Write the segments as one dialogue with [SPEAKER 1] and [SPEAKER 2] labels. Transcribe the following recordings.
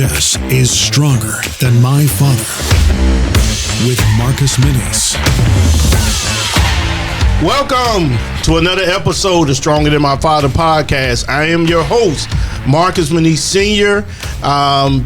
[SPEAKER 1] success is stronger than my father. With Marcus Minis.
[SPEAKER 2] Welcome to another episode of Stronger Than My Father podcast. I am your host, Marcus Minis Sr.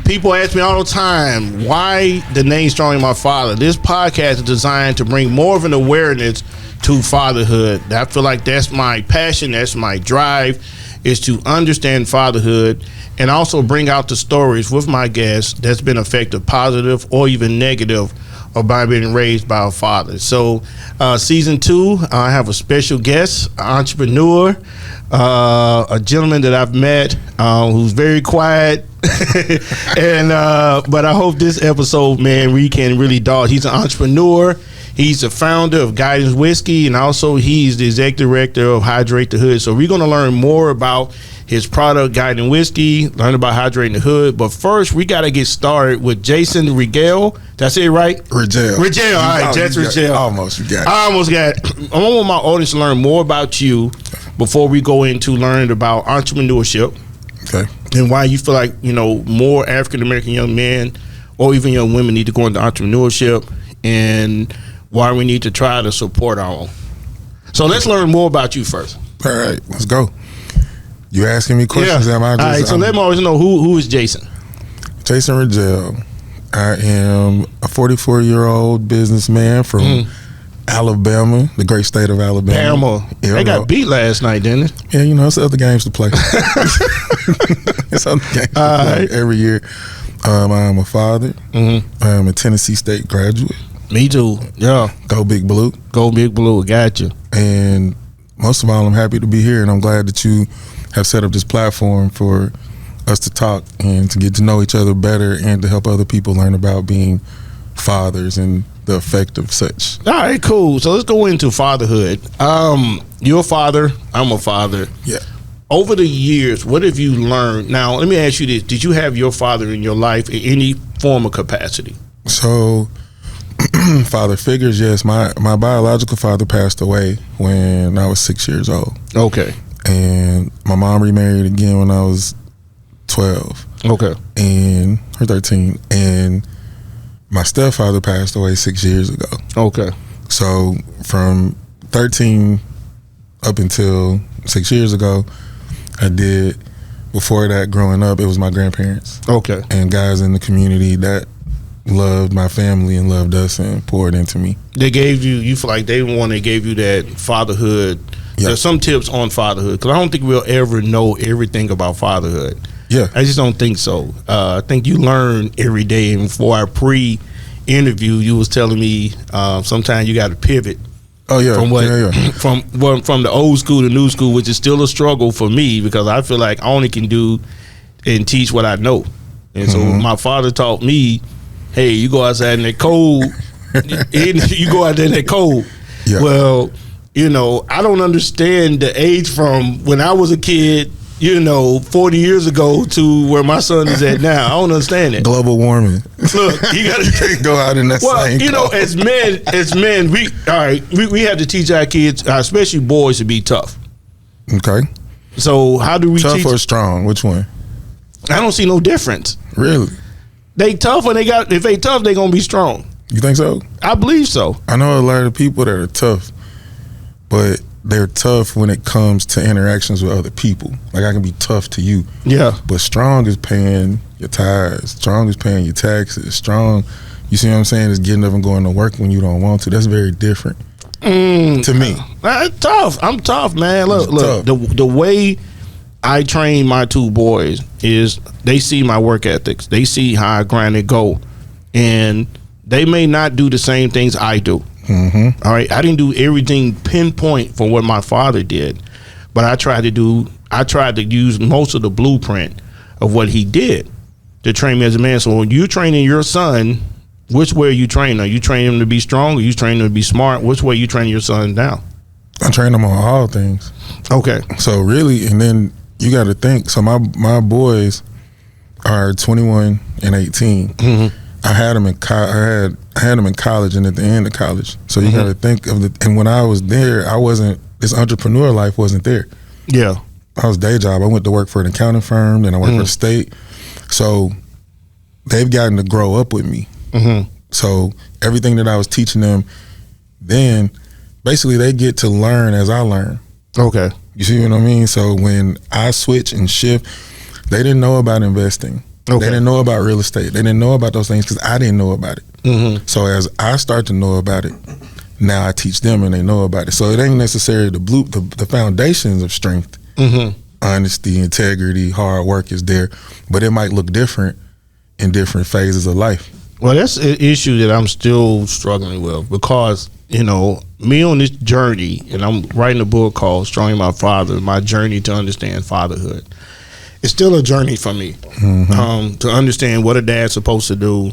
[SPEAKER 2] People ask me all the time, why the name Stronger Than My Father? This podcast is designed to bring more of an awareness to fatherhood. I feel like that's my passion, that's my drive, is to understand fatherhood and also bring out the stories with my guests that's been affected positive or even negative or by being raised by a father. So season 2, I have a special guest, an entrepreneur, a gentleman that I've met who's very quiet. And but I hope this episode, man, we can really dog. He's an entrepreneur. He's the founder of Guidance Whiskey, and also he's the executive director of Hydrate the Hood. So we're going to learn more about his product, Guidance Whiskey, learn about Hydrating the Hood. But first, we got to get started with Jason Ridgel. Did I say it right?
[SPEAKER 3] Ridgel.
[SPEAKER 2] Ridgel, all right, Jason Ridgel.
[SPEAKER 3] Almost, you got it.
[SPEAKER 2] I almost got it. I want my audience to learn more about you before we go into learning about entrepreneurship.
[SPEAKER 3] Okay.
[SPEAKER 2] And why you feel like, you know, more African-American young men or even young women need to go into entrepreneurship, and why we need to try to support our own. So let's learn more about you first.
[SPEAKER 3] All right, let's go. You asking me questions?
[SPEAKER 2] Yeah.
[SPEAKER 3] Am I just,
[SPEAKER 2] all right, so let me always know who is Jason.
[SPEAKER 3] Jason Ridgel. I am a 44-year-old businessman from Alabama, the great state of Alabama. Yeah,
[SPEAKER 2] they got beat last night, didn't they?
[SPEAKER 3] Yeah, you know, it's other games to play. It's other games to play every year. I'm a father. I'm a Tennessee State graduate.
[SPEAKER 2] Me too. Yeah.
[SPEAKER 3] Go Big Blue.
[SPEAKER 2] Go Big Blue. Got you.
[SPEAKER 3] And most of all, I'm happy to be here, and I'm glad that you have set up this platform for us to talk and to get to know each other better and to help other people learn about being fathers and the effect of such.
[SPEAKER 2] All right, cool. So let's go into fatherhood. You're a father. I'm a father.
[SPEAKER 3] Yeah.
[SPEAKER 2] Over the years, what have you learned? Now, let me ask you this. Did you have your father in your life in any form of capacity?
[SPEAKER 3] So, father figures, yes. My biological father passed away when I was 6 years old.
[SPEAKER 2] Okay.
[SPEAKER 3] And my mom remarried again when I was 12.
[SPEAKER 2] Okay.
[SPEAKER 3] And or 13. And my stepfather passed away 6 years ago.
[SPEAKER 2] Okay.
[SPEAKER 3] So from 13 up until 6 years ago, I did, before that, growing up, it was my grandparents.
[SPEAKER 2] Okay.
[SPEAKER 3] And guys in the community that loved my family and loved us and poured into me.
[SPEAKER 2] They gave you feel like they gave you that fatherhood.
[SPEAKER 3] Yeah.
[SPEAKER 2] There's some tips on fatherhood, because I don't think we'll ever know everything about fatherhood.
[SPEAKER 3] Yeah.
[SPEAKER 2] I just don't think so. I think you learn every day. And before our pre-interview, you was telling me sometimes you got to pivot.
[SPEAKER 3] Oh yeah,
[SPEAKER 2] from from the old school to new school, which is still a struggle for me, because I feel like I only can do and teach what I know. And so my father taught me, hey, you go outside in that cold, you go out there in that cold.
[SPEAKER 3] Yeah.
[SPEAKER 2] Well, you know, I don't understand the age from when I was a kid, you know, 40 years ago to where my son is at now. I don't understand it.
[SPEAKER 3] Global warming.
[SPEAKER 2] Look, you can't
[SPEAKER 3] go out in that same
[SPEAKER 2] you know, as men, we have to teach our kids, especially boys, to be tough.
[SPEAKER 3] Okay.
[SPEAKER 2] So how do we
[SPEAKER 3] tough
[SPEAKER 2] teach?
[SPEAKER 3] Or strong? Which one?
[SPEAKER 2] I don't see no difference.
[SPEAKER 3] Really?
[SPEAKER 2] They tough, and if they tough, they gonna be strong.
[SPEAKER 3] You think so?
[SPEAKER 2] I believe so.
[SPEAKER 3] I know a lot of people that are tough, but they're tough when it comes to interactions with other people. Like, I can be tough to you. Yeah. But strong is paying your tithes. Strong is paying your taxes. Strong, you see what I'm saying, is getting up and going to work when you don't want to. That's very different to me.
[SPEAKER 2] Tough. I'm tough, man. Look. The way I train my two boys is they see my work ethics. They see how I grind and go. And they may not do the same things I do. All right, I didn't do everything pinpoint from what my father did, but I tried to use most of the blueprint of what he did to train me as a man. So when you're training your son, which way are you training? Are you training him to be strong? Or you training him to be smart? Which way are you training your son down?
[SPEAKER 3] I train them on all things.
[SPEAKER 2] Okay.
[SPEAKER 3] So really, and then you got to think. So my boys are 21 and 18. I had them in I had them in college and at the end of college. So you got to think of and when I was there, this entrepreneur life wasn't there. Yeah. I was day job. I went to work for an accounting firm, then I worked for the state. So they've gotten to grow up with me.
[SPEAKER 2] Mm-hmm.
[SPEAKER 3] So everything that I was teaching them then, basically they get to learn as I learn.
[SPEAKER 2] Okay.
[SPEAKER 3] You see what I mean? So when I switch and shift, they didn't know about investing. Okay. They didn't know about real estate. They didn't know about those things because I didn't know about it.
[SPEAKER 2] Mm-hmm.
[SPEAKER 3] So as I start to know about it, now I teach them and they know about it. So it ain't necessarily the foundations of strength.
[SPEAKER 2] Mm-hmm.
[SPEAKER 3] Honesty, integrity, hard work is there, but it might look different in different phases of life.
[SPEAKER 2] Well, that's an issue that I'm still struggling with because, you know, me on this journey, and I'm writing a book called Strong My Father, My Journey to Understand Fatherhood. It's still a journey for me to understand what a dad's supposed to do.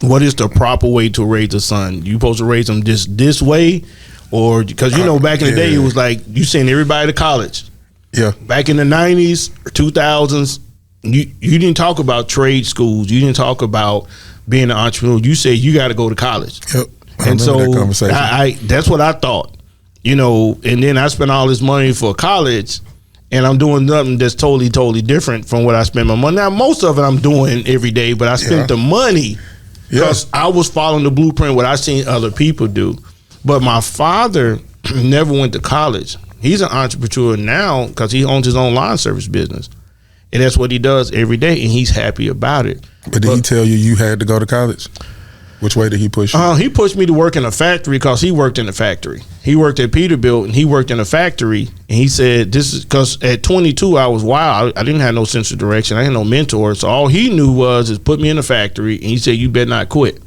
[SPEAKER 2] What is the proper way to raise a son? You supposed to raise them just this way? Or, because, you know, back in the day, it was like you send everybody to college.
[SPEAKER 3] Yeah.
[SPEAKER 2] Back in the 90s or 2000s, you didn't talk about trade schools. You didn't talk about being an entrepreneur. You said you got to go to college.
[SPEAKER 3] Yep.
[SPEAKER 2] And so I that's what I thought, you know, and then I spent all this money for college and I'm doing nothing that's totally different from what I spend my money. Now, most of it I'm doing every day, but I spent the money because I was following the blueprint, what I seen other people do. But my father never went to college. He's an entrepreneur now because he owns his own lawn service business. And that's what he does every day, and he's happy about it.
[SPEAKER 3] But did he tell you had to go to college? Which way did he push you?
[SPEAKER 2] He pushed me to work in a factory because he worked in a factory. He worked at Peterbilt, and he worked in a factory. And he said, this is because at 22, I was wild. I didn't have no sense of direction. I had no mentor. So all he knew is put me in a factory, and he said, you better not quit.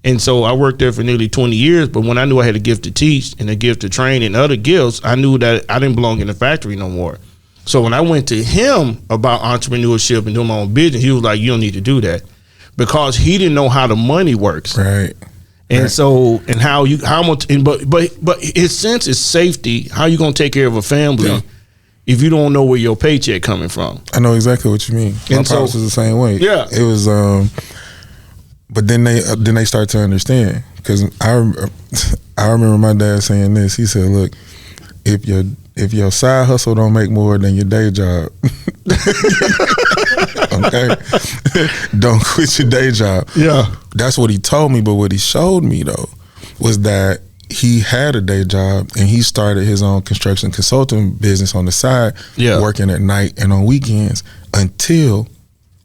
[SPEAKER 2] And so I worked there for nearly 20 years. But when I knew I had a gift to teach and a gift to train and other gifts, I knew that I didn't belong in the factory no more. So when I went to him about entrepreneurship and doing my own business, he was like, you don't need to do that. Because he didn't know how the money works.
[SPEAKER 3] Right.
[SPEAKER 2] And so, and how much, but his sense is safety. How you going to take care of a family if you don't know where your paycheck coming from?
[SPEAKER 3] I know exactly what you mean. My pops was the same way.
[SPEAKER 2] Yeah.
[SPEAKER 3] It was, but then they start to understand. Because I remember my dad saying this. He said, look, if your side hustle don't make more than your day job, okay, don't quit your day job.
[SPEAKER 2] Yeah.
[SPEAKER 3] That's what he told me, but what he showed me though was that he had a day job and he started his own construction consulting business on the side, working at night and on weekends until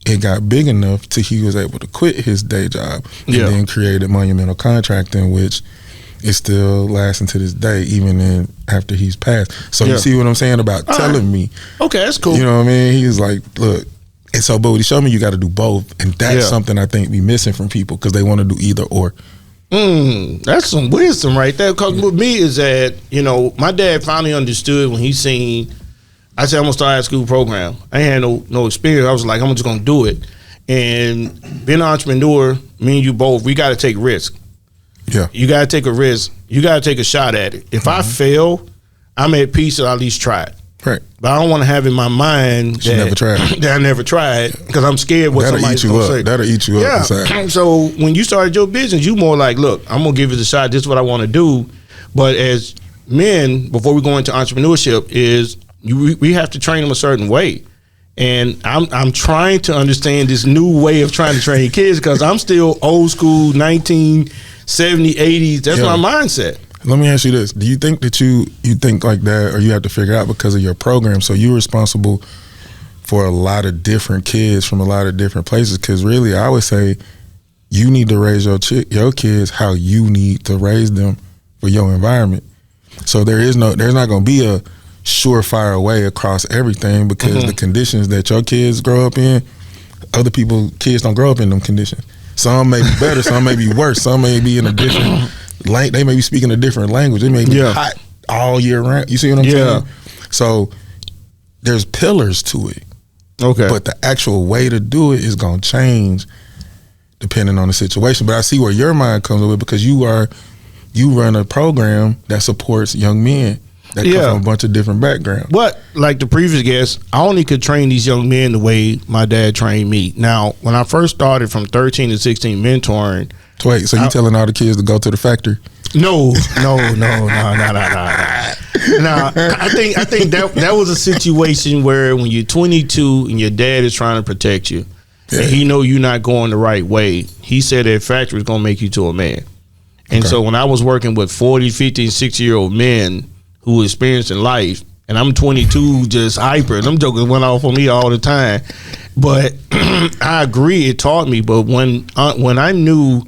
[SPEAKER 3] it got big enough till he was able to quit his day job and then created Monumental Contracting, which is still lasting to this day, even after he's passed. So you see what I'm saying about telling me? Okay, that's cool. You know what I mean? He was like, look, and so, but what he showed me, you got to do both, and that's something I think we missing from people because they want to do either or.
[SPEAKER 2] That's some wisdom right there. Because with me is that, you know, my dad finally understood when he seen, I said, I'm going to start a school program. I had no experience. I was like, I'm just going to do it. And being an entrepreneur, me and you both, we got to take risks. Yeah. You got to take a risk. You got to take a shot at it. If I fail, I'm at peace that I at least tried. Right. But I don't want to have in my mind that I never tried because I'm scared what somebody's going to say. That'll eat you up. Yeah. So when you started your business, you more like, look, I'm going to give it a shot. This is what I want to do. But as men, before we go into entrepreneurship, we have to train them a certain way. And I'm trying to understand this new way of trying to train kids because I'm still old school, 1970s, 80s. That's my mindset.
[SPEAKER 3] Let me ask you this. Do you think that you think like that or you have to figure out because of your program? So you're responsible for a lot of different kids from a lot of different places because really I would say you need to raise your kids how you need to raise them for your environment. So there's not going to be a surefire way across everything because the conditions that your kids grow up in, other kids don't grow up in them conditions. Some may be better, some may be worse, some may be in a different they may be speaking a different language. It may be hot all year round. You see what I'm saying? So there's pillars to it. Okay. But the actual way to do it is gonna change depending on the situation. But I see where your mind comes with because you run a program that supports young men that come from a bunch of different backgrounds.
[SPEAKER 2] But like the previous guest, I only could train these young men the way my dad trained me. Now, when I first started from 13 to 16 mentoring.
[SPEAKER 3] Wait, so you telling all the kids to go to the factory?
[SPEAKER 2] No. Now, I think that was a situation where when you're 22 and your dad is trying to protect you, and he know you're not going the right way, he said that factory is going to make you to a man. And so when I was working with 40, 50, and 60-year-old men who experienced in life, and I'm 22, just hyper, them jokers went off on me all the time. But I agree, it taught me. But when I knew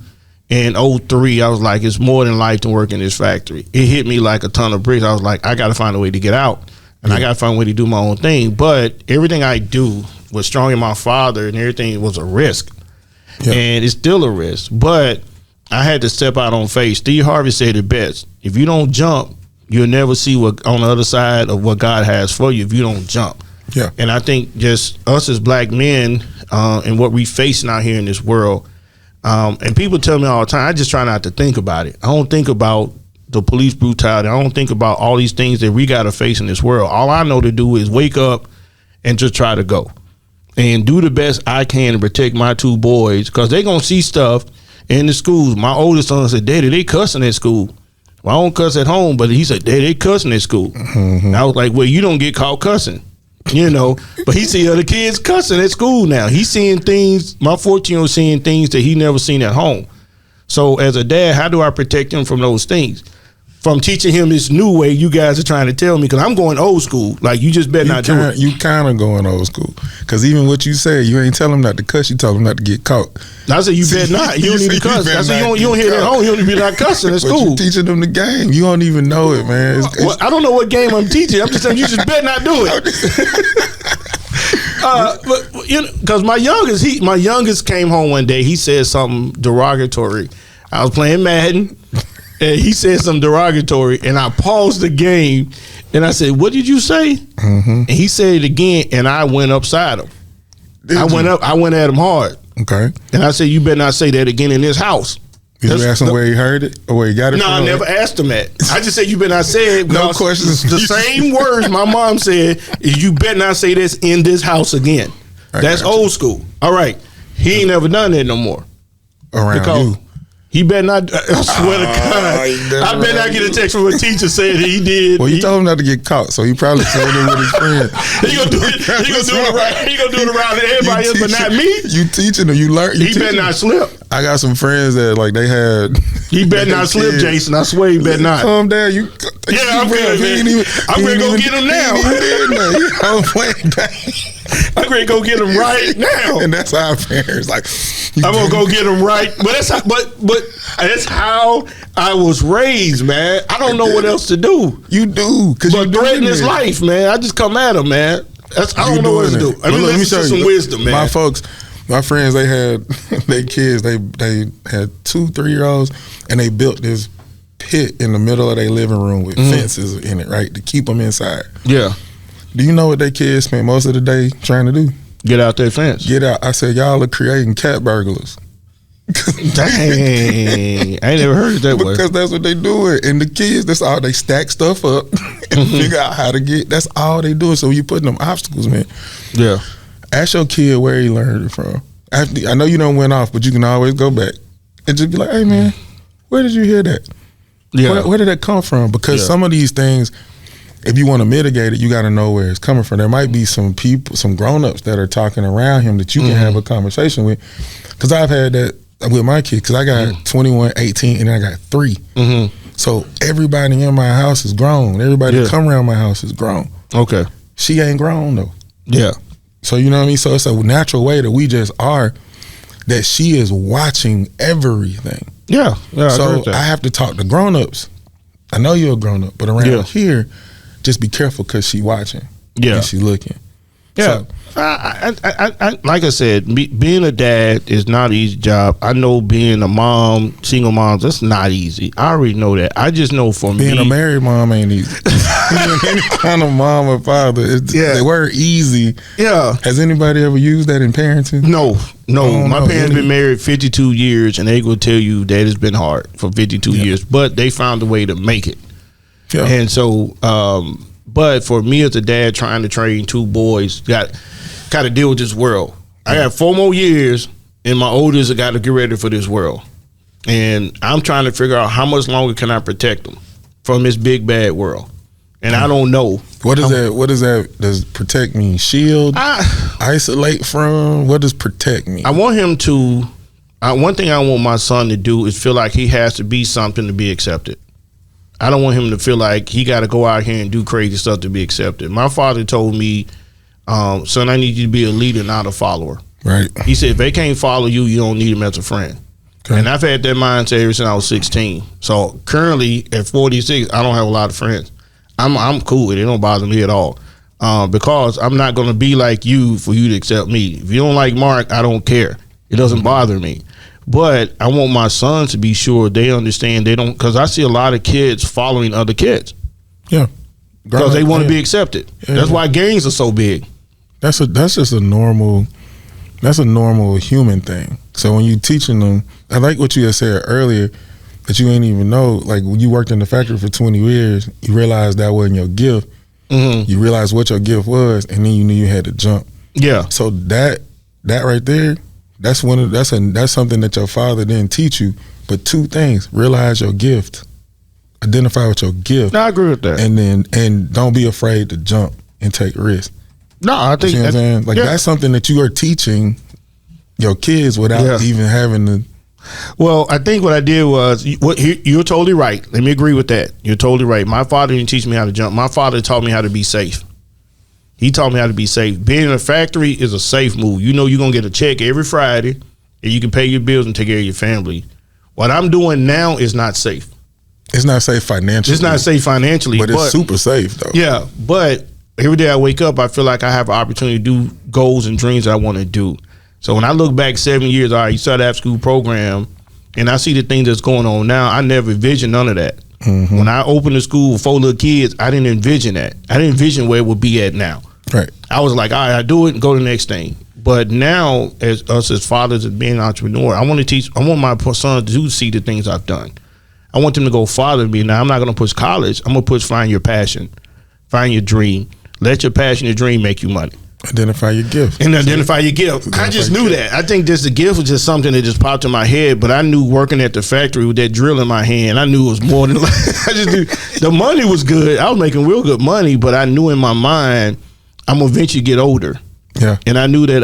[SPEAKER 2] in 03, I was like, it's more than life to work in this factory. It hit me like a ton of bricks. I was like, I got to find a way to get out. And I got to find a way to do my own thing. But everything I do was strong in my father, and everything was a risk. Yeah. And it's still a risk. But I had to step out on faith. Steve Harvey said it best. If you don't jump, you'll never see what on the other side of what God has for you if you don't jump.
[SPEAKER 3] Yeah.
[SPEAKER 2] And I think just us as black men and what we facing out here in this world, and people tell me all the time, I just try not to think about it. I don't think about the police brutality. I don't think about all these things that we got to face in this world. All I know to do is wake up and just try to go and do the best I can to protect my two boys, because they're going to see stuff in the schools. My oldest son said, Daddy, they cussing at school. Well, I don't cuss at home, but he said, Daddy, they cussing at school. Mm-hmm. I was like, well, you don't get caught cussing, you know. But he see other kids cussing at school now. He's seeing things, my 14-year-old seeing things that he never seen at home. So as a dad, how do I protect him from those things? From teaching him this new way you guys are trying to tell me, because I'm going old school. Like, you just better not do it.
[SPEAKER 3] You kind of going old school, because even what you say, you ain't tell him not to cuss, you tell him not to get caught.
[SPEAKER 2] I said you better not. You don't need to cuss. I said you don't hear it at home. You don't need to be not cussing at school.
[SPEAKER 3] But you teaching them the game. You don't even know it, man.
[SPEAKER 2] Well, I don't know what game I'm teaching. I'm just saying you just better not do it. But you know, because my youngest came home one day. He said something derogatory. I was playing Madden. And he said something derogatory, and I paused the game, and I said, "What did you say?" Mm-hmm. And he said it again, and I went upside him. I went at him hard.
[SPEAKER 3] Okay.
[SPEAKER 2] And I said, "You better not say that again in this house."
[SPEAKER 3] Did you ask him where he heard it or where he got it from?
[SPEAKER 2] No, I never asked him that. I just said, "You better not say it."
[SPEAKER 3] No questions.
[SPEAKER 2] The same words my mom said is, "You better not say this in this house again." That's old school. All right. He ain't never done that no more.
[SPEAKER 3] Around you.
[SPEAKER 2] He better not. I swear to God, I better not get a text from a teacher saying that he did.
[SPEAKER 3] Well, you told him not to get caught, so he probably told him with his friend.
[SPEAKER 2] He gonna do it around everybody else, but not me.
[SPEAKER 3] You teaching him. You learn.
[SPEAKER 2] He better not slip.
[SPEAKER 3] I got some friends that like they had.
[SPEAKER 2] He better not slip, Jason. I swear he better not.
[SPEAKER 3] Calm down.
[SPEAKER 2] I'm good, man. I'm gonna go get him now.
[SPEAKER 3] I'm playing games.
[SPEAKER 2] I'm gonna go get him right now.
[SPEAKER 3] And that's our parents like.
[SPEAKER 2] I'm gonna go get him right, but that's how I was raised, man. I don't know what else to do.
[SPEAKER 3] You do, because you
[SPEAKER 2] threaten his life, man. I just come at him, man. I don't know what to do. Let me show you some wisdom, man.
[SPEAKER 3] My friends, they had their kids. They had 2-3-year-olds, and they built this pit in the middle of their living room with fences in it, right, to keep them inside.
[SPEAKER 2] Yeah.
[SPEAKER 3] Do you know what their kids spend most of the day trying to do?
[SPEAKER 2] Get out that fence.
[SPEAKER 3] Get out. I said, y'all are creating cat burglars.
[SPEAKER 2] Dang. I ain't never heard it that way.
[SPEAKER 3] Because that's what they do. And the kids, that's all, they stack stuff up and figure out how to get, that's all they do. So you putting them obstacles, man.
[SPEAKER 2] Yeah.
[SPEAKER 3] Ask your kid where he learned it from. I know you don't went off, but you can always go back and just be like, hey, man, where did you hear that? Yeah. Where did that come from? Because some of these things, if you want to mitigate it, you got to know where it's coming from. There might be some people, some grown-ups that are talking around him that you can have a conversation with. Because I've had that with my kids, because I got 21, 18, and then I got 3. So everybody in my house is grown. Everybody that come around my house is grown.
[SPEAKER 2] Okay.
[SPEAKER 3] She ain't grown, though.
[SPEAKER 2] Yeah.
[SPEAKER 3] So you know what I mean? So it's a natural way that we just are, that she is watching everything.
[SPEAKER 2] Yeah.
[SPEAKER 3] So I have to talk to grown-ups. I know you're a grown-up, but around here, just be careful because she watching.
[SPEAKER 2] Yeah.
[SPEAKER 3] And she looking.
[SPEAKER 2] Yeah. So, I like I said, being a dad is not an easy job. I know being a mom, single mom, that's not easy. I already know that. I just know for
[SPEAKER 3] being a married mom ain't easy. Being any kind of mom or father, the word easy.
[SPEAKER 2] Yeah.
[SPEAKER 3] Has anybody ever used that in parenting?
[SPEAKER 2] No. My parents been married 52 years, and they will tell you that it's been hard for 52 years, but they found a way to make it. Yeah. And so, but for me as a dad trying to train 2 boys, got to deal with this world. I got 4 more years, and my oldest got to get ready for this world. And I'm trying to figure out how much longer can I protect them from this big bad world. And I don't know.
[SPEAKER 3] What is that? What does that? Does protect mean shield? isolate from? What does protect mean?
[SPEAKER 2] I want him to. One thing I want my son to do is feel like he has to be something to be accepted. I don't want him to feel like he got to go out here and do crazy stuff to be accepted. My father told me, son, I need you to be a leader, not a follower.
[SPEAKER 3] Right.
[SPEAKER 2] He said, if they can't follow you, you don't need them as a friend. Okay. And I've had that mindset ever since I was 16. So currently at 46, I don't have a lot of friends. I'm cool with it. It don't bother me at all. Because I'm not going to be like you for you to accept me. If you don't like Mark, I don't care. It doesn't bother me. But I want my sons to be sure they understand they don't, because I see a lot of kids following other kids.
[SPEAKER 3] Yeah.
[SPEAKER 2] Because they want to be accepted. Yeah. That's why gangs are so big.
[SPEAKER 3] That's just a normal human thing. So when you teaching them, I like what you had said earlier, that you ain't even know, like when you worked in the factory for 20 years, you realized that wasn't your gift. Mm-hmm. You realized what your gift was, and then you knew you had to jump. Yeah. So that right there, that's something that your father didn't teach you. But two things: realize your gift, identify with your gift.
[SPEAKER 2] No, I agree with that.
[SPEAKER 3] And don't be afraid to jump and take risks.
[SPEAKER 2] No, I think
[SPEAKER 3] you know what I'm saying? Like that's something that you are teaching your kids without even having to.
[SPEAKER 2] Well, I think what I did was, you're totally right. Let me agree with that. You're totally right. My father didn't teach me how to jump. My father taught me how to be safe. He taught me how to be safe. Being in a factory is a safe move. You know you're going to get a check every Friday, and you can pay your bills and take care of your family. What I'm doing now is not safe.
[SPEAKER 3] It's not safe financially.
[SPEAKER 2] It's not safe financially.
[SPEAKER 3] But it's super safe, though.
[SPEAKER 2] Yeah, but every day I wake up, I feel like I have an opportunity to do goals and dreams that I want to do. So when I look back 7 years, all right, you started after school program, and I see the things that's going on now, I never envisioned none of that. Mm-hmm. When I opened the school with 4 little kids, I didn't envision that. I didn't envision where it would be at now.
[SPEAKER 3] Right.
[SPEAKER 2] I was like, all right, I do it and go to the next thing. But now, as us as fathers and being an entrepreneur, I want my sons to see the things I've done. I want them to go farther than me. Now, I'm not going to push college. I'm going to push find your passion, find your dream. Let your passion, your dream make you money.
[SPEAKER 3] Identify your gift.
[SPEAKER 2] And identify your gift. I just knew that. I think the gift was just something that just popped in my head, but I knew working at the factory with that drill in my hand, I knew it was more than I just knew the money was good. I was making real good money, but I knew in my mind I'm gonna eventually get older.
[SPEAKER 3] Yeah.
[SPEAKER 2] And I knew that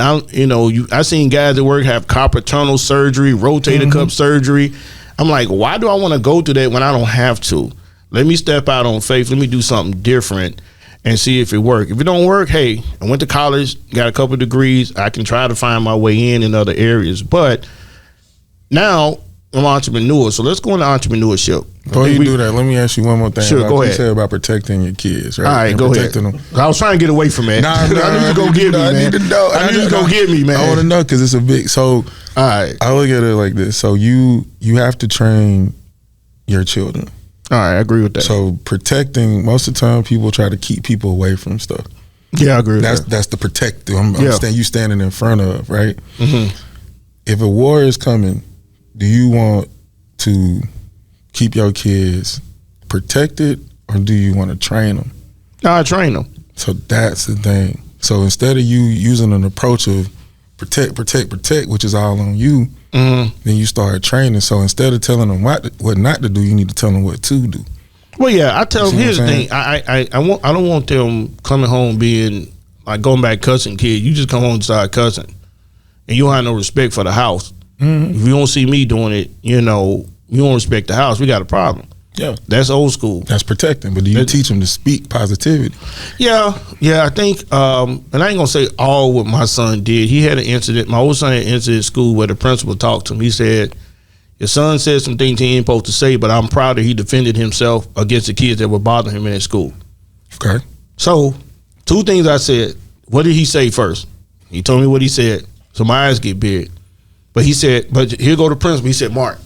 [SPEAKER 2] I seen guys at work have carpal tunnel surgery, rotator cuff surgery. I'm like, why do I want to go through that when I don't have to? Let me step out on faith. Let me do something different and see if it works. If it don't work, hey, I went to college, got a couple of degrees. I can try to find my way in other areas. But now I'm an entrepreneur, so let's go into entrepreneurship.
[SPEAKER 3] Before you do that, let me ask you one more thing.
[SPEAKER 2] Sure, go ahead.
[SPEAKER 3] You said about protecting your kids, right?
[SPEAKER 2] All right, go ahead. Them. I was trying to get away from that.
[SPEAKER 3] I knew you go get me, man. I need to know.
[SPEAKER 2] I knew you go get me, man.
[SPEAKER 3] I want to know because it's a big. So,
[SPEAKER 2] all right.
[SPEAKER 3] I look at it like this. So you have to train your children.
[SPEAKER 2] All right, I agree with that.
[SPEAKER 3] So protecting, most of the time, people try to keep people away from stuff.
[SPEAKER 2] Yeah, I agree with that.
[SPEAKER 3] That's the protective. You standing in front of, right?
[SPEAKER 2] Mm-hmm.
[SPEAKER 3] If a war is coming, do you want to keep your kids protected, or do you want to train them?
[SPEAKER 2] No, I train them.
[SPEAKER 3] So that's the thing. So instead of you using an approach of protect, which is all on you, then you start training. So instead of telling them what not to do, you need to tell them what to do.
[SPEAKER 2] Well, yeah, I tell them. Here's the thing. I don't want them coming home being like going back cussing kids. You just come home and start cussing, and you don't have no respect for the house. Mm-hmm. If you don't see me doing it, you don't respect the house. We got a problem.
[SPEAKER 3] Yeah,
[SPEAKER 2] that's old school.
[SPEAKER 3] That's protecting. But do you teach them to speak positivity?
[SPEAKER 2] Yeah. I think, and I ain't gonna say all what my son did. He had an incident. My old son had an incident at school where the principal talked to him. He said, "Your son said some things he ain't supposed to say, but I'm proud that he defended himself against the kids that were bothering him in that school."
[SPEAKER 3] Okay.
[SPEAKER 2] So, 2 things I said. What did he say first? He told me what he said. So my eyes get big. But he said, but here go the principal. He said, Mark,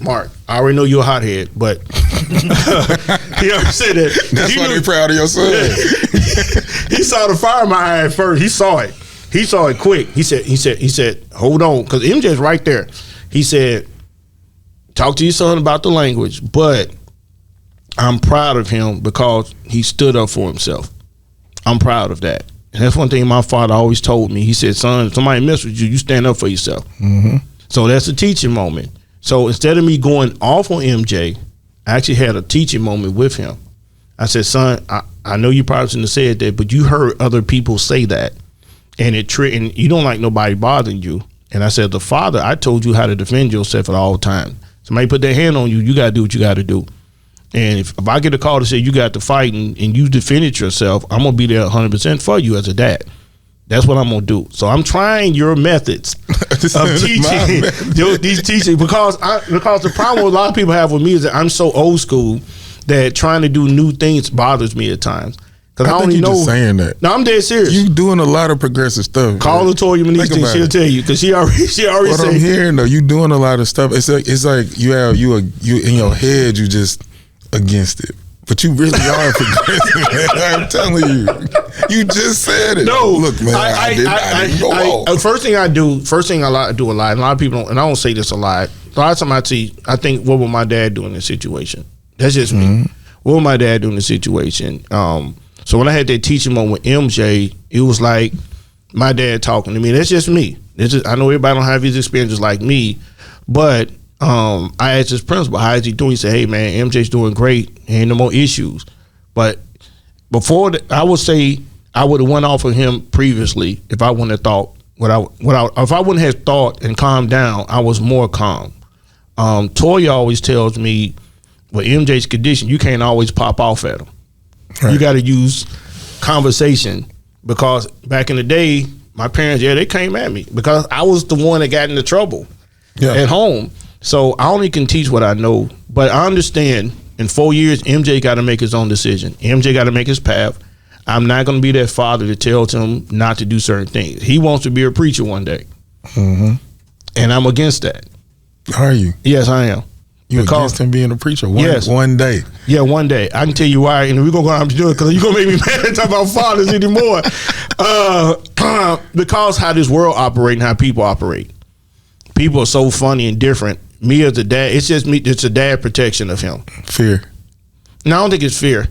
[SPEAKER 2] I already know you're a hothead, but he already said that.
[SPEAKER 3] That's why you're proud of your son.
[SPEAKER 2] He saw the fire in my eye at first. He saw it. He saw it quick. He said, hold on, because MJ's right there. He said, talk to your son about the language, but I'm proud of him because he stood up for himself. I'm proud of that. And that's one thing my father always told me. He said, son, if somebody mess with you, you stand up for yourself.
[SPEAKER 3] Mm-hmm.
[SPEAKER 2] So that's a teaching moment. So instead of me going off on MJ, I actually had a teaching moment with him. I said, son, I know you probably shouldn't have said that, but you heard other people say that. and and you don't like nobody bothering you. And I said, the father, I told you how to defend yourself at all times. Somebody put their hand on you, you got to do what you got to do. And if I get a call to say you got to fight and you defended yourself, I'm going to be there 100% for you as a dad. That's what I'm going to do. So I'm trying your methods of teaching these teaching because the problem a lot of people have with me is that I'm so old school that trying to do new things bothers me at times. Because I don't know. Just saying that. No, I'm dead serious.
[SPEAKER 3] You doing a lot of progressive stuff.
[SPEAKER 2] Call Latoya Maniche, she'll tell you because she already
[SPEAKER 3] what
[SPEAKER 2] said.
[SPEAKER 3] I'm hearing though, you doing a lot of stuff. It's like you in your head you just against it, but you really are progressive. Man. I'm telling you, you just said it.
[SPEAKER 2] No,
[SPEAKER 3] look, man, I didn't go
[SPEAKER 2] first thing I do a lot, and a lot of people don't, and I don't say this a lot. A lot of times I think, what would my dad do in this situation? That's just me. What would my dad do in this situation? So when I had that teaching moment with MJ, it was like my dad talking to me. That's just me. I know everybody don't have his experiences like me, but I asked his principal, how is he doing? He said, hey, man, MJ's doing great. Ain't no more issues. But before I would say I would have went off of him previously if I wouldn't have thought if I wouldn't have thought and calmed down, I was more calm. Toya always tells me, with MJ's condition, you can't always pop off at him. Right. You got to use conversation because back in the day, my parents, they came at me because I was the one that got into trouble at home. So I only can teach what I know, but I understand in 4 years, MJ got to make his own decision. MJ got to make his path. I'm not going to be that father that tells him not to do certain things. He wants to be a preacher one day. And I'm against that.
[SPEAKER 3] Are you?
[SPEAKER 2] Yes, I am.
[SPEAKER 3] You against him being a preacher one day?
[SPEAKER 2] Yeah, one day. I can tell you why, and we're going to go out to do it because you're going to make me mad and talk about fathers anymore. Because how this world operates and how people operate. People are so funny and different. Me as a dad, it's just me. It's a dad protection of him.
[SPEAKER 3] Fear.
[SPEAKER 2] No, I don't think it's fear.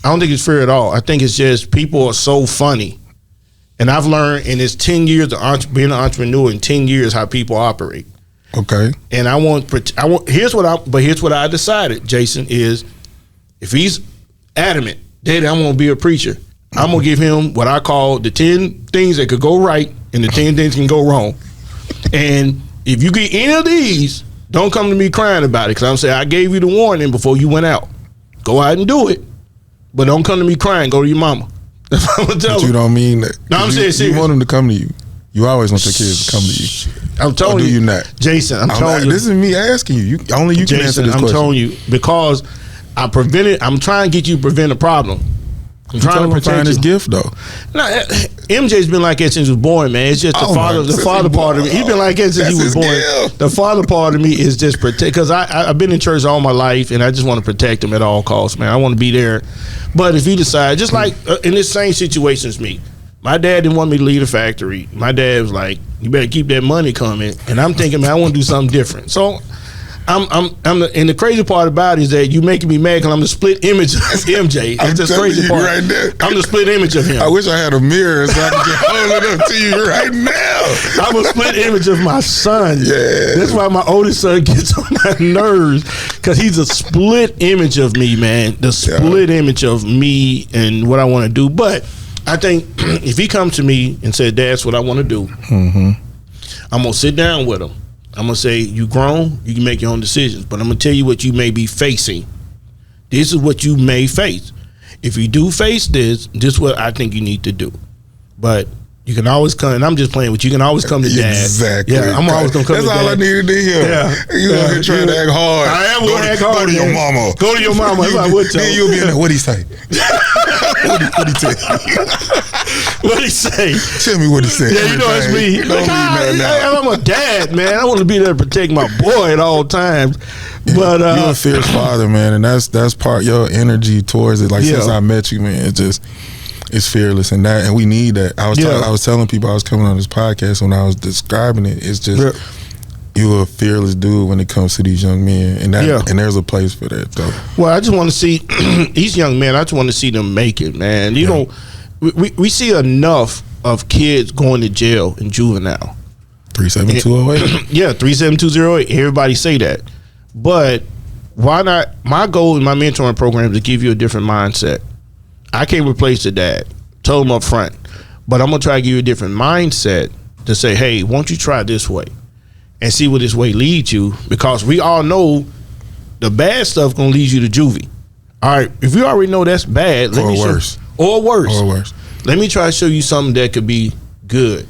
[SPEAKER 2] I don't think it's fear at all. I think it's just people are so funny. And I've learned in this 10 years of being an entrepreneur in 10 years how people operate.
[SPEAKER 3] Okay.
[SPEAKER 2] And here's what I decided, Jason, is if he's adamant, Daddy, I'm going to be a preacher, I'm going to give him what I call the 10 things that could go right and the 10 things can go wrong. And if you get any of these, don't come to me crying about it because I'm saying I gave you the warning before you went out. Go out and do it. But don't come to me crying. Go to your mama. That's what I'm going to tell
[SPEAKER 3] you. You don't mean that.
[SPEAKER 2] No, I'm saying serious.
[SPEAKER 3] You want them to come to you. You always want your kids to come to you.
[SPEAKER 2] I'm telling you.
[SPEAKER 3] Do you not?
[SPEAKER 2] Jason, I'm telling you.
[SPEAKER 3] This is me asking you. Only you can answer this question.
[SPEAKER 2] I'm telling you because I'm trying to get you to prevent a problem. I'm trying to protect
[SPEAKER 3] his gift though.
[SPEAKER 2] No, MJ's been like that since he was born, man. It's just the father part of me. He's been like that since he was born. Gift. The father part of me is just protect because I've been in church all my life and I just want to protect him at all costs, man. I want to be there. But if he decides, just like in this same situation as me, my dad didn't want me to leave the factory. My dad was like, "You better keep that money coming." And I'm thinking, man, I want to do something different. So and the crazy part about it is that you making me mad because I'm the split image of MJ. That's the crazy part. Right there. I'm the split image of him.
[SPEAKER 3] I wish I had a mirror so I could just hold it up to you right now.
[SPEAKER 2] I'm a split image of my son.
[SPEAKER 3] Yeah.
[SPEAKER 2] That's why my oldest son gets on my nerves because he's a split image of me, man. The split image of me and what I want to do. But I think if he comes to me and says, "That's what I want to do," I'm going to sit down with him. I'm going to say, you grown, you can make your own decisions, but I'm going to tell you what you may be facing. This is what you may face. If you do face this is what I think you need to do. But you can always come, and I'm just playing with you, can always come to dad.
[SPEAKER 3] Exactly.
[SPEAKER 2] Yeah, I'm always going to come to dad.
[SPEAKER 3] That's all I needed to hear.
[SPEAKER 2] Yeah.
[SPEAKER 3] You out here trying to act hard.
[SPEAKER 2] I am going to act hard.
[SPEAKER 3] Go to your mama.
[SPEAKER 2] Go to your mama. That's what I would tell.
[SPEAKER 3] Then you'll be in there. What'd he say? What'd he tell you?
[SPEAKER 2] What'd he say?
[SPEAKER 3] Tell me what he said.
[SPEAKER 2] Yeah, you know it's me. I'm a dad, man. I want to be there to protect my boy at all times. But
[SPEAKER 3] you're a fierce father, man, and that's part your energy towards it. Like since I met you, man, it's fearless, and we need that. I was telling people I was coming on this podcast when I was describing it. It's just you're a fearless dude when it comes to these young men, and there's a place for that though.
[SPEAKER 2] Well, I just want to see these young men. I just want to see them make it, man. You know, we see enough of kids going to jail in juvenile.
[SPEAKER 3] 37208.
[SPEAKER 2] Yeah, 37208. Everybody say that, but why not? My goal in my mentoring program is to give you a different mindset. I can't replace the dad. Told him up front. But I'm gonna try to give you a different mindset to say, hey, won't you try this way and see where this way leads you? Because we all know the bad stuff gonna lead you to juvie. All right, if you already know that's bad, or worse. Let me try to show you something that could be good,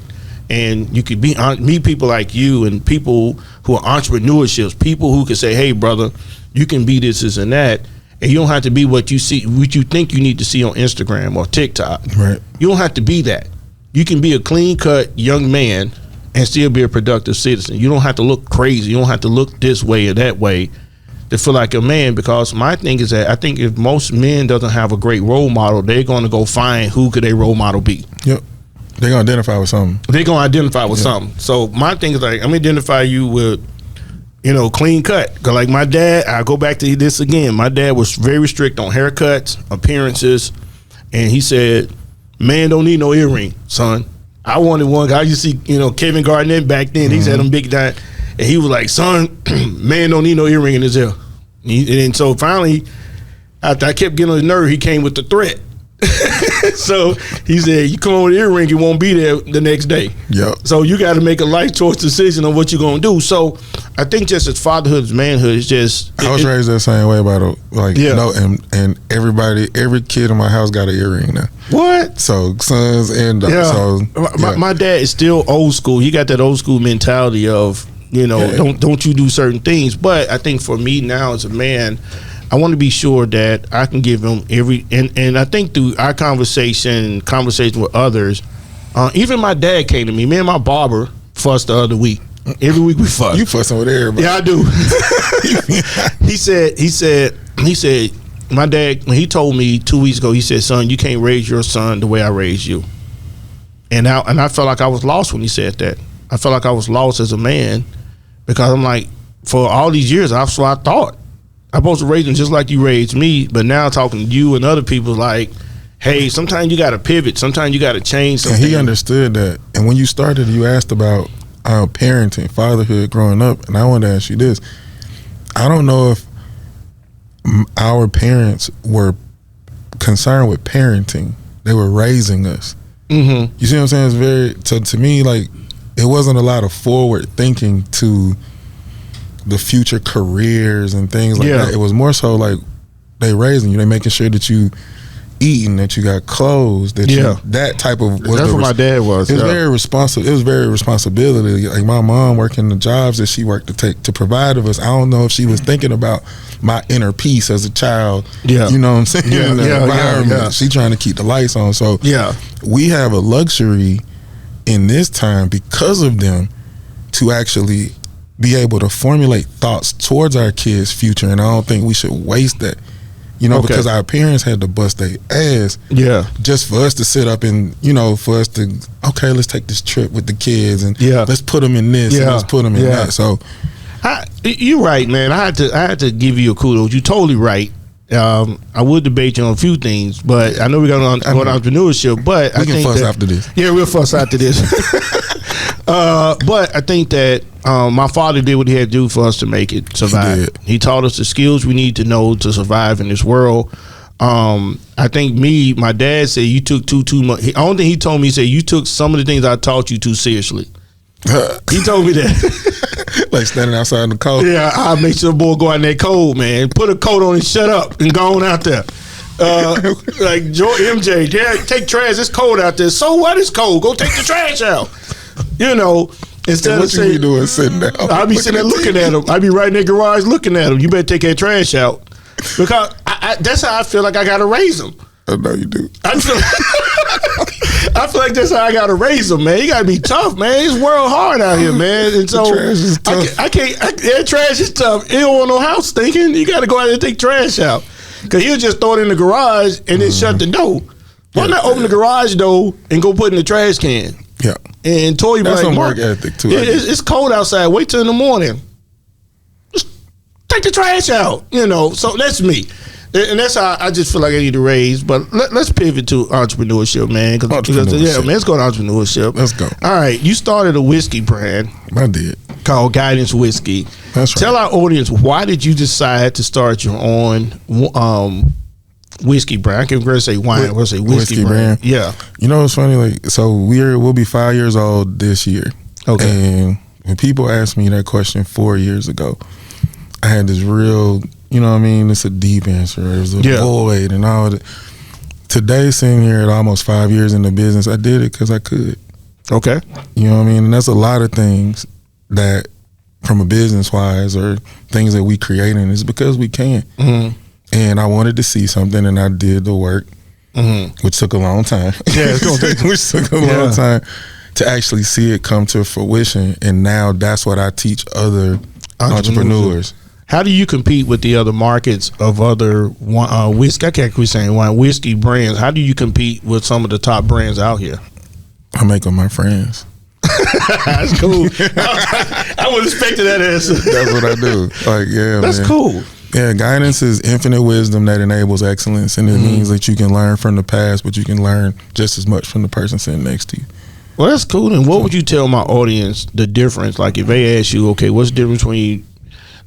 [SPEAKER 2] and you could meet people like you and people who are entrepreneurships, people who could say, hey, brother, you can be this and that. And you don't have to be what you think you need to see on Instagram or TikTok.
[SPEAKER 3] Right.
[SPEAKER 2] You don't have to be that. You can be a clean-cut young man and still be a productive citizen. You don't have to look crazy. You don't have to look this way or that way to feel like a man. Because my thing is that I think if most men doesn't have a great role model, they're going to go find who could their role model be.
[SPEAKER 3] Yep. They're going to identify with something.
[SPEAKER 2] They're going to identify with something. So my thing is like, I'm going to identify you with, clean cut. Cause like my dad, I go back to this again. My dad was very strict on haircuts, appearances, and he said, "Man don't need no earring, son." I wanted one. I used to see, Kevin Garnett back then. He's had them big time, and he was like, "Son, man don't need no earring in his ear." And so finally, after I kept getting on his nerve, he came with the threat. So he said, "You come on with an earring, you won't be there the next day."
[SPEAKER 3] Yep.
[SPEAKER 2] So you got to make a life choice decision on what you're going to do. So I think just as fatherhood, as manhood, it's just.
[SPEAKER 3] I was raised that same way about and every kid in my house got an earring now.
[SPEAKER 2] What?
[SPEAKER 3] So sons and daughters.
[SPEAKER 2] Yeah. My dad is still old school. He got that old school mentality of don't you do certain things. But I think for me now as a man, I want to be sure that I can give him and I think through our conversation with others, even my dad came to me. Me and my barber fussed the other week. Every week we fuss.
[SPEAKER 3] You fussing with everybody.
[SPEAKER 2] Yeah, I do. He said, my dad, when he told me 2 weeks ago, he said, "Son, you can't raise your son the way I raised you." And I felt like I was lost when he said that. I felt like I was lost as a man because I'm like, for all these years, that's what I thought. I'm supposed to raise them just like you raised me, but now talking to you and other people like, hey, sometimes you got to pivot. Sometimes you got to change something.
[SPEAKER 3] And he understood that. And when you started, you asked about parenting, fatherhood, growing up. And I want to ask you this. I don't know if our parents were concerned with parenting. They were raising us. Mm-hmm. You see what I'm saying? It's very, to me, like, it wasn't a lot of forward thinking to the future careers and things like that. It was more so like they raising you. They making sure that you eating, that you got clothes, that you, that type of.
[SPEAKER 2] That's what my dad was.
[SPEAKER 3] It was very responsible. It was very responsibility. Like my mom working the jobs that she worked to provide of us. I don't know if she was thinking about my inner peace as a child. Yeah, you know what I'm saying. The environment. She trying to keep the lights on. So we have a luxury in this time because of them to actually be able to formulate thoughts towards our kids' future, and I don't think we should waste that. Because our parents had to bust their ass just for us to sit up and, for us to, let's take this trip with the kids and let's put them in this and let's put them in that. So
[SPEAKER 2] you're right, man. I had to give you a kudos. You're totally right. I would debate you on a few things, but I know we're going to go to entrepreneurship, but
[SPEAKER 3] we can fuss after this.
[SPEAKER 2] Yeah, we'll fuss after this. But I think that my father did what he had to do for us to make it survive. He taught us the skills we need to know to survive in this world. I think my dad said you took too much. The only thing he told me, he said you took some of the things I taught you too seriously. He told me that.
[SPEAKER 3] Like standing outside in the cold.
[SPEAKER 2] Yeah, I make sure the boy go out in that cold, man. Put a coat on and shut up and go on out there. Like MJ, take trash. It's cold out there. So what? It's cold. Go take the trash out. Instead of saying,
[SPEAKER 3] doing sitting down?
[SPEAKER 2] I'll be sitting there looking at him. I'll be right in the garage looking at him. You better take that trash out. Because that's how I feel like I got to raise him.
[SPEAKER 3] I know you do.
[SPEAKER 2] I feel like that's how I got to raise him, man. You got to be tough, man. It's world hard out here, man. And so
[SPEAKER 3] trash is tough.
[SPEAKER 2] Trash is tough. It don't want no house stinking. You got to go out there and take trash out. Because he'll just throw it in the garage and then shut the door. Why not open the garage door and go put in the trash can?
[SPEAKER 3] Yeah.
[SPEAKER 2] And Toy
[SPEAKER 3] that's
[SPEAKER 2] like,
[SPEAKER 3] some work ethic too.
[SPEAKER 2] It's cold outside. Wait till in the morning. Just take the trash out. So that's me. And that's how I just feel like I need to raise. But let's pivot to entrepreneurship, man. Man, let's go to entrepreneurship.
[SPEAKER 3] Let's go.
[SPEAKER 2] All right. You started a whiskey brand.
[SPEAKER 3] I did.
[SPEAKER 2] Called Guidance Whiskey.
[SPEAKER 3] That's right.
[SPEAKER 2] Tell our audience, why did you decide to start your own whiskey brand. I can't say wine. We'll say whiskey brand. Yeah.
[SPEAKER 3] You know what's funny? Like, so we'll be 5 years old this year. Okay. And when people asked me that question 4 years ago, I had this real, you know what I mean? It's a deep answer. It was a void and all that. Today, sitting here at almost 5 years in the business, I did it because I could.
[SPEAKER 2] Okay.
[SPEAKER 3] You know what I mean? And that's a lot of things that, from a business wise, or things that we creating, is because we can. Mm-hmm. And I wanted to see something, and I did the work, which took a long time. Yeah, it's gonna take which took a long time to actually see it come to fruition. And now that's what I teach other entrepreneurs.
[SPEAKER 2] How do you compete with the other markets of other whiskey? I can't quit saying wine, whiskey brands. How do you compete with some of the top brands out here?
[SPEAKER 3] I make them my friends.
[SPEAKER 2] That's cool. I was expecting that answer.
[SPEAKER 3] That's what I do. Like, yeah,
[SPEAKER 2] that's
[SPEAKER 3] man.
[SPEAKER 2] Cool.
[SPEAKER 3] Yeah, guidance is infinite wisdom that enables excellence, and it means that you can learn from the past, but you can learn just as much from the person sitting next to you.
[SPEAKER 2] Well, that's cool. And what would you tell my audience the difference? Like, if they ask you, okay, what's the difference between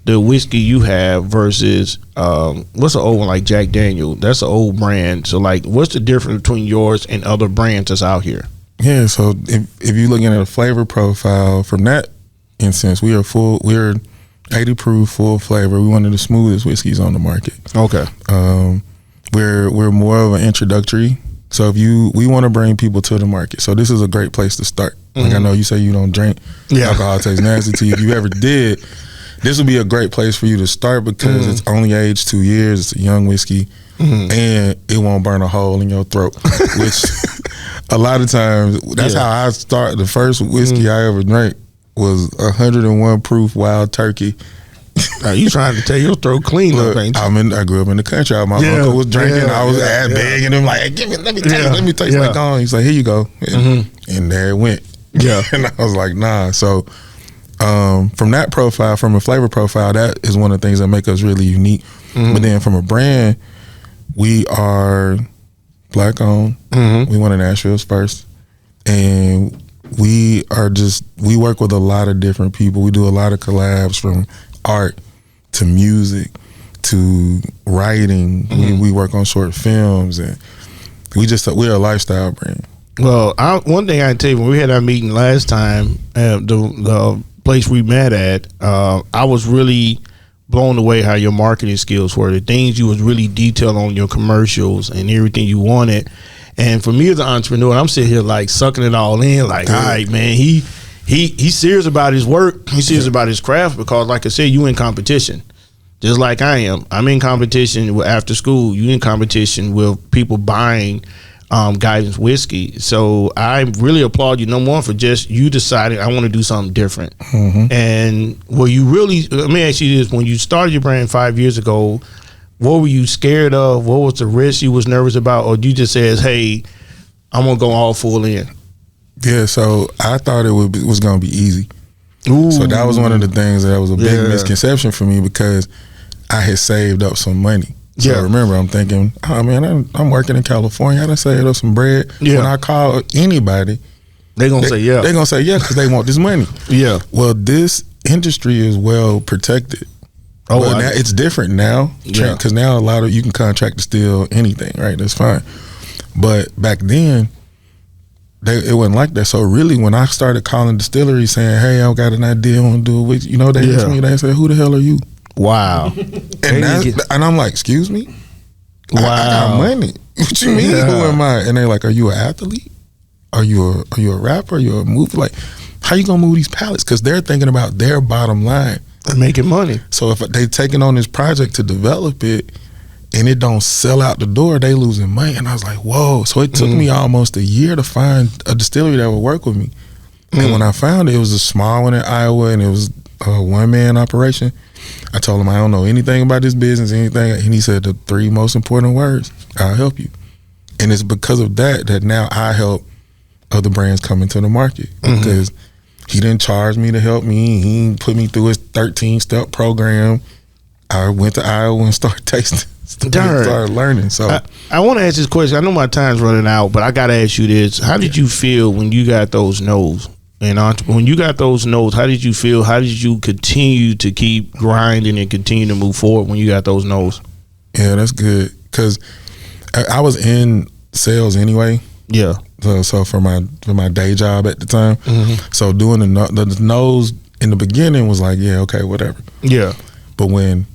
[SPEAKER 2] the whiskey you have versus what's an old one like Jack Daniel? That's an old brand. So, like, what's the difference between yours and other brands that's out here?
[SPEAKER 3] Yeah, so if you're looking at a flavor profile from that instance, we're 80 proof, full flavor. We're one of the smoothest whiskeys on the market. Okay. We're more of an introductory. So we want to bring people to the market. So this is a great place to start. Like, I know you say you don't drink. Yeah. Alcohol tastes nasty to you. If you ever did, this would be a great place for you to start because it's only aged 2 years. It's a young whiskey, and it won't burn a hole in your throat, which a lot of times, that's how I started. The first whiskey I ever drank was 101 proof Wild Turkey.
[SPEAKER 2] Are you trying to tell your throat clean?
[SPEAKER 3] Look, I grew up in the country. My uncle was drinking. I was begging him like, hey, let me taste like on. He's like, here you go. And there it went. Yeah. And I was like, nah. So from that profile, from a flavor profile, that is one of the things that make us really unique. But then from a brand, we are Black owned. We one of Nashville's first. And we work with a lot of different people. We do a lot of collabs, from art to music to writing. We work on short films, and we're a lifestyle brand.
[SPEAKER 2] Well, one thing I can tell you, when we had our meeting last time, the place we met at, I was really blown away how your marketing skills were. The things you was really detailed on your commercials and everything you wanted. And for me as an entrepreneur, I'm sitting here like sucking it all in. Like, all right, man, he's serious about his work. He's serious about his craft because, like I said, you in competition, just like I am. I'm in competition with after school. You in competition with people buying Guidance whiskey. So I really applaud you, number one, for just you deciding I want to do something different. And let me ask you this: when you started your brand 5 years ago, what were you scared of? What was the risk you was nervous about? Or you just said, hey, I'm going to go all full in?
[SPEAKER 3] Yeah, so I thought it was going to be easy. Ooh. So that was one of the things that was a big misconception for me because I had saved up some money. So remember, I'm thinking, oh man, I'm working in California. I done saved up some bread. Yeah. When I call anybody,
[SPEAKER 2] they're going to say yeah.
[SPEAKER 3] They're going to say yeah because they want this money. Yeah. Well, this industry is well protected. Oh, well, now it's different now because now you can contract to steal anything, right? That's fine. But back then, it wasn't like that. So really, when I started calling distilleries saying, "Hey, I got an idea, I want to do it with you," they asked me, they said, "Who the hell are you?" Wow. and I'm like, "Excuse me? Wow, I got money. What you mean? Who am I?" And they're like, "Are you an athlete? Are you a rapper? Are you a movie? Like, how you gonna move these pallets?" Because they're thinking about their bottom line.
[SPEAKER 2] And making money.
[SPEAKER 3] So if they taking on this project to develop it and it don't sell out the door, they losing money. And I was like, whoa. So it took me almost a year to find a distillery that would work with me. And when I found it was a small one in Iowa and it was a one-man operation. I told him I don't know anything about this business, anything. And he said the 3 most important words: I'll help you. And it's because of that now I help other brands come into the market because he didn't charge me to help me. He put me through his 13-step program. I went to Iowa and started tasting, started learning. So
[SPEAKER 2] I want to ask this question. I know my time's running out, but I got to ask you this. How did you feel when you got those no's? And when you got those no's, how did you feel? How did you continue to keep grinding and continue to move forward when you got those no's?
[SPEAKER 3] Yeah, that's good. Because I was in sales anyway.
[SPEAKER 2] Yeah.
[SPEAKER 3] So for my day job at the time, so doing the nose in the beginning was like, yeah, okay, whatever.
[SPEAKER 2] Yeah.
[SPEAKER 3] But when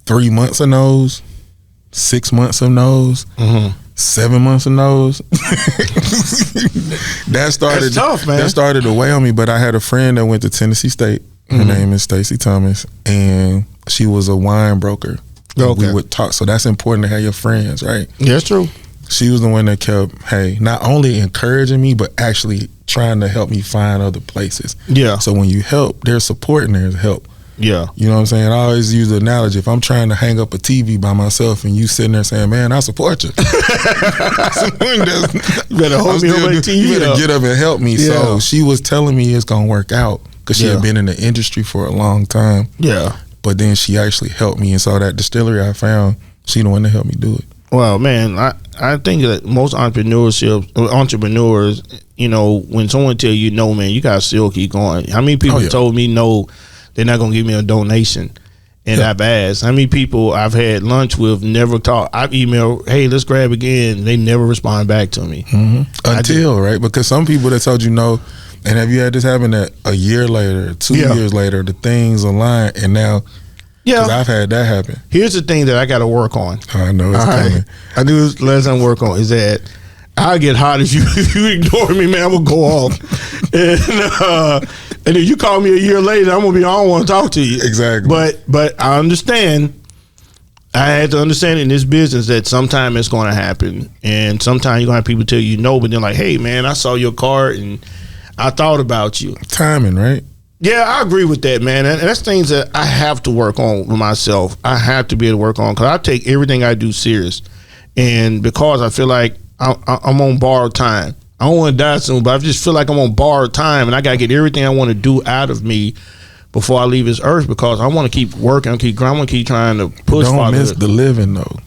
[SPEAKER 3] 3 months of nose, 6 months of nose, 7 months of nose, that's tough, man. That started to weigh on me. But I had a friend that went to Tennessee State. Her name is Stacy Thomas, and she was a wine broker. Okay. We would talk. So that's important to have your friends, right?
[SPEAKER 2] Yeah, that's true.
[SPEAKER 3] She was the one that kept, not only encouraging me, but actually trying to help me find other places. Yeah. So when you help, there's support and there's help. Yeah. You know what I'm saying? I always use the analogy. If I'm trying to hang up a TV by myself and you sitting there saying, man, I support you. You better hold me on my TV. You better get up and help me. Yeah. So she was telling me it's going to work out because she had been in the industry for a long time. Yeah. But then she actually helped me. And so that distillery I found, she the one that helped me do it.
[SPEAKER 2] Well, man, I think that most entrepreneurs, you know, when someone tell you no, man, you got to still keep going. How many people told me no, they're not going to give me a donation? And I've asked. How many people I've had lunch with, never talked. I've emailed, hey, let's grab again. They never respond back to me.
[SPEAKER 3] Until, right? Because some people that told you no, and have you had this happen that a year later, 2 years later, the things align, and now... Yeah, because I've had that happen.
[SPEAKER 2] Here's the thing that I got to work on.
[SPEAKER 3] I know it's coming.
[SPEAKER 2] I do this last time work on is that I'll get hot if you ignore me, man. I'm gonna go off, and if you call me a year later, I don't want to talk to you.
[SPEAKER 3] Exactly.
[SPEAKER 2] But I understand. I had to understand in this business that sometime it's going to happen, and sometimes you're gonna have people tell you no, but they're like, hey, man, I saw your card and I thought about you.
[SPEAKER 3] Timing, right?
[SPEAKER 2] Yeah, I agree with that, man. And that's things that I have to work on with myself. I have to be able to work on because I take everything I do serious. And because I feel like I'm on borrowed time. I don't want to die soon, but I just feel like I'm on borrowed time and I got to get everything I want to do out of me before I leave this earth because I want to keep working, I want to keep trying to push.
[SPEAKER 3] Don't miss the living, though.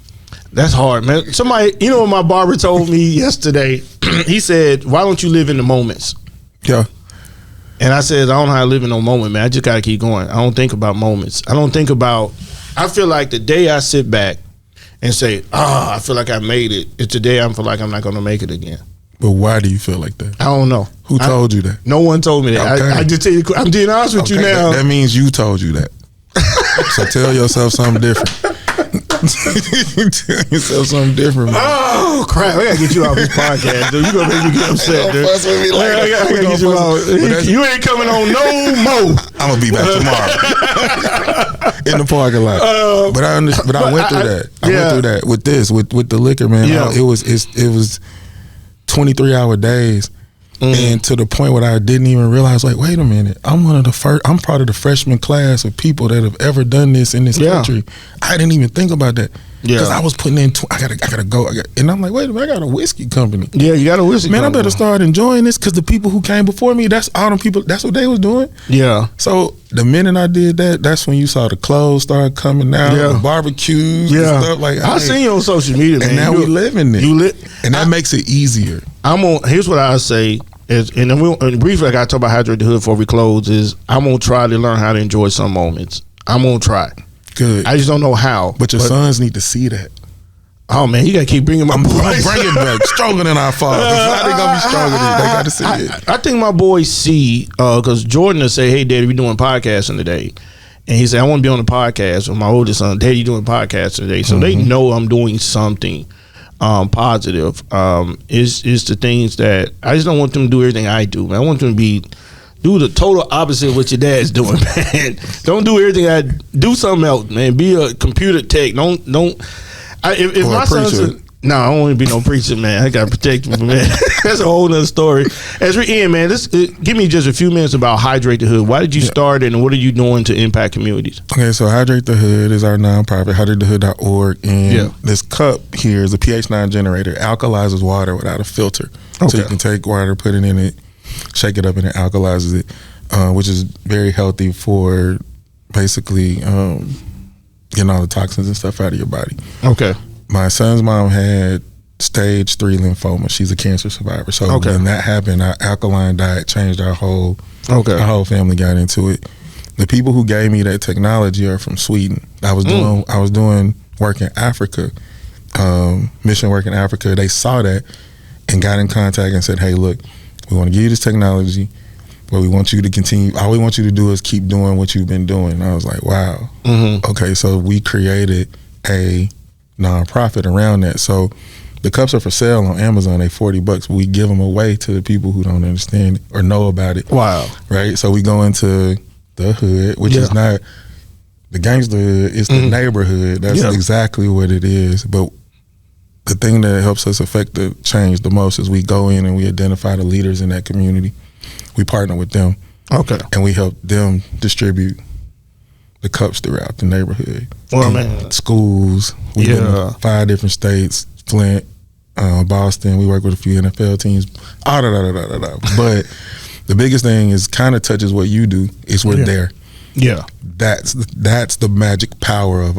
[SPEAKER 2] That's hard, man. Somebody, you know what my barber told me yesterday? He said, why don't you live in the moments?
[SPEAKER 3] Yeah.
[SPEAKER 2] And I said, I don't know how to live in no moment, man. I just got to keep going. I don't think about moments. I feel like the day I sit back and say, I feel like I made it, it's the day I feel like I'm not going to make it again.
[SPEAKER 3] But why do you feel like that?
[SPEAKER 2] I don't know.
[SPEAKER 3] Who told you that?
[SPEAKER 2] No one told me that. Okay. I just tell you, I'm being honest with you now.
[SPEAKER 3] That means you told you that. So tell yourself something different. Tell yourself something different, man.
[SPEAKER 2] Oh crap! I gotta get you off this podcast, dude. You gonna make me get upset, dude. I gotta get you off. You ain't coming on no more.
[SPEAKER 3] I'm gonna be back tomorrow in the parking lot. But I went through that. I went through that with this, with the liquor, man. Yeah. It was 23-hour days. And to the point where I didn't even realize, like, wait a minute, I'm part of the freshman class of people that have ever done this in this country. I didn't even think about that. Because I was putting in, I gotta go. And I'm like, wait a minute, I got a whiskey company.
[SPEAKER 2] Yeah, you got a whiskey company.
[SPEAKER 3] Man, I better start enjoying this because the people who came before me, that's all them people, that's what they was doing.
[SPEAKER 2] Yeah.
[SPEAKER 3] So the minute I did that, that's when you saw the clothes start coming out, the barbecues and stuff. Like,
[SPEAKER 2] I seen you on social media, man.
[SPEAKER 3] And now we live in it. And that makes it easier.
[SPEAKER 2] Here's what I say. And briefly, I got to talk about Hydrate the Hood before we close, is I'm going to try to learn how to enjoy some moments. I'm going to try.
[SPEAKER 3] Good.
[SPEAKER 2] I just don't know how.
[SPEAKER 3] But your sons need to see that.
[SPEAKER 2] Oh, man, you got to keep bringing my boys.
[SPEAKER 3] Bring it back. Stronger than our fathers. How they going to be stronger than they got to see it.
[SPEAKER 2] I think my boys see, because Jordan will say, hey, Daddy, we doing podcasting today. And he said, I want to be on the podcast with my oldest son. Daddy, you doing podcasting today. So they know I'm doing something positive. Is the things that I just don't want them to do everything I do, man. I want them to do the total opposite of what your dad's doing, man. Don't do everything do something else, man. Be a computer tech. If my son said, no, I don't want to be no preacher, man. I gotta protect you, man. That's a whole nother story. As we end, man, give me just a few minutes about Hydrate the Hood. Why did you start it, and what are you doing to impact communities?
[SPEAKER 3] Okay, so Hydrate the Hood is our nonprofit, hydratethehood.org, and this cup here is a pH 9 generator. It alkalizes water without a filter. Okay. So you can take water, put it in it, shake it up, and it alkalizes it, which is very healthy for basically getting all the toxins and stuff out of your body.
[SPEAKER 2] Okay.
[SPEAKER 3] My son's mom had stage 3 lymphoma. She's a cancer survivor. So when that happened, our alkaline diet changed our whole family got into it. The people who gave me that technology are from Sweden. I was doing work in Africa. mission work in Africa, they saw that and got in contact and said, hey, look, we want to give you this technology, but we want you to continue. All we want you to do is keep doing what you've been doing. And I was like, wow. Okay, so we created a nonprofit around that. So the cups are for sale on Amazon. They $40. We give them away to the people who don't understand it or know about it.
[SPEAKER 2] Wow.
[SPEAKER 3] Right? So we go into the hood, which is not the gangster hood, it's the neighborhood. That's exactly what it is. But the thing that helps us affect the change the most is we go in and we identify the leaders in that community. We partner with them.
[SPEAKER 2] Okay.
[SPEAKER 3] And we help them distribute the cups throughout the neighborhood.
[SPEAKER 2] Well, man.
[SPEAKER 3] Schools. We've been in 5 different states, Flint, Boston. We work with a few NFL teams. But the biggest thing is kind of touches what you do is we're there.
[SPEAKER 2] Yeah.
[SPEAKER 3] That's the magic power of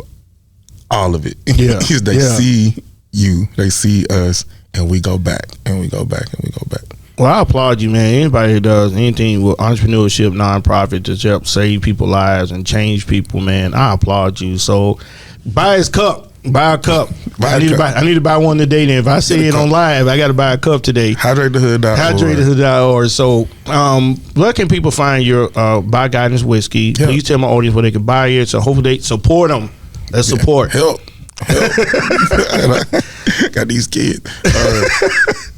[SPEAKER 3] all of it.
[SPEAKER 2] Yeah.
[SPEAKER 3] Is they see you, they see us, and we go back and we go back and we go back.
[SPEAKER 2] Well, I applaud you, man. Anybody who does anything with entrepreneurship, nonprofit to help save people's lives and change people, man, I applaud you. So buy his cup. Buy a cup. I need to buy one today. Then if I see it on live, I got to buy a cup today.
[SPEAKER 3] HydrateTheHood.org.
[SPEAKER 2] HydrateTheHood.org. So, where can people find your By Guidance whiskey?
[SPEAKER 3] Yep.
[SPEAKER 2] Please tell my audience where they can buy it. So hopefully they support them. Let's support.
[SPEAKER 3] Help. Got these kids.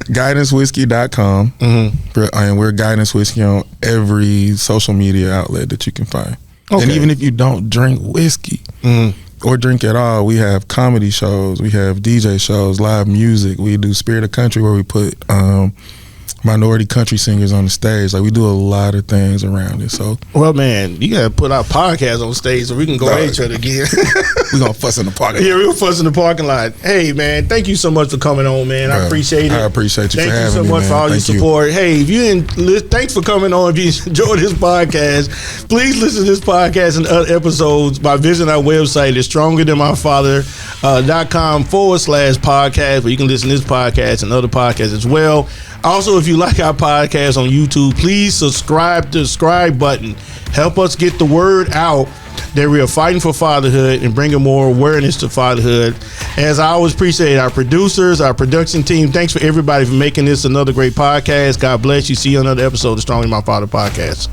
[SPEAKER 3] GuidanceWhiskey.com. And we're Guidance Whiskey on every social media outlet that you can find. Okay. And even if you don't drink whiskey or drink at all, we have comedy shows, we have DJ shows, live music. We do Spirit of Country where we put minority country singers on the stage. Like, we do a lot of things around it. So,
[SPEAKER 2] well, man, you gotta put our podcast on stage so we can go at each other again.
[SPEAKER 3] We're gonna fuss in the parking lot.
[SPEAKER 2] Yeah, we're gonna fuss in the parking lot. Hey, man, thank you so much for coming on, man. I appreciate it.
[SPEAKER 3] I appreciate you for having me.
[SPEAKER 2] Thank you so much for all your support. Hey, if you didn't, thanks for coming on. If you enjoyed this podcast, please listen to this podcast and other episodes by visiting our website. It's StrongerThanMyFather.com/podcast, where you can listen to this podcast and other podcasts as well. Also, if you like our podcast on YouTube, please subscribe to the subscribe button. Help us get the word out that we are fighting for fatherhood and bringing more awareness to fatherhood. As I always appreciate our producers, our production team. Thanks for everybody for making this another great podcast. God bless you. See you on another episode of Strong in My Father podcast.